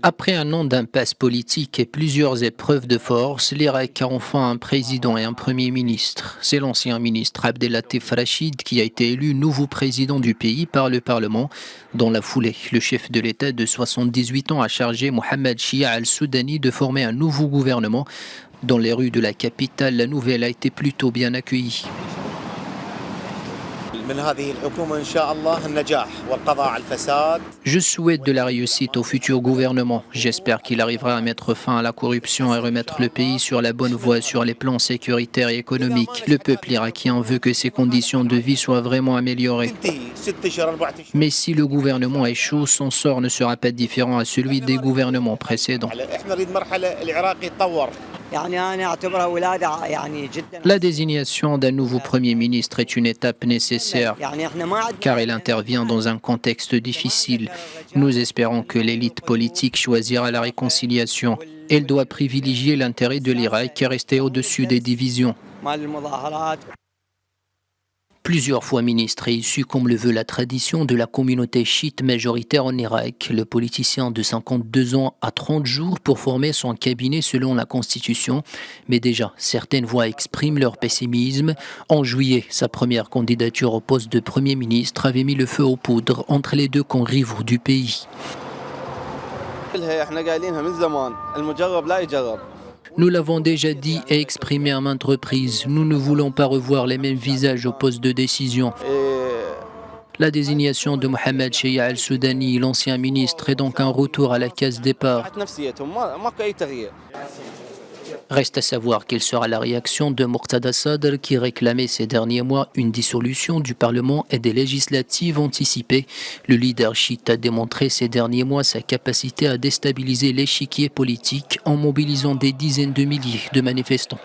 Après un an d'impasse politique et plusieurs épreuves de force, l'Irak a enfin un président et un premier ministre. C'est l'ancien ministre Abdelatif Rachid qui a été élu nouveau président du pays par le Parlement. Dans la foulée, le chef de l'État de 78 ans a chargé Mohamed Shia al-Soudani de former un nouveau gouvernement. Dans les rues de la capitale, la nouvelle a été plutôt bien accueillie. Je souhaite de la réussite au futur gouvernement. J'espère qu'il arrivera à mettre fin à la corruption et remettre le pays sur la bonne voie sur les plans sécuritaires et économiques. Le peuple irakien veut que ses conditions de vie soient vraiment améliorées. Mais si le gouvernement échoue, son sort ne sera pas différent à celui des gouvernements précédents. La désignation d'un nouveau Premier ministre est une étape nécessaire car elle intervient dans un contexte difficile. Nous espérons que l'élite politique choisira la réconciliation. Elle doit privilégier l'intérêt de l'Irak et rester au-dessus des divisions. Plusieurs fois ministre et issu, comme le veut la tradition, de la communauté chiite majoritaire en Irak, le politicien de 52 ans a 30 jours pour former son cabinet selon la Constitution. Mais déjà, certaines voix expriment leur pessimisme. En juillet, sa première candidature au poste de Premier ministre avait mis le feu aux poudres entre les deux camps rivaux du pays. Nous l'avons déjà dit et exprimé à maintes reprises, nous ne voulons pas revoir les mêmes visages au poste de décision. La désignation de Mohamed Shia al-Soudani, l'ancien ministre, est donc un retour à la case départ. Reste à savoir quelle sera la réaction de Muqtada Sadr qui réclamait ces derniers mois une dissolution du Parlement et des législatives anticipées. Le leader chiite a démontré ces derniers mois sa capacité à déstabiliser l'échiquier politique en mobilisant des dizaines de milliers de manifestants.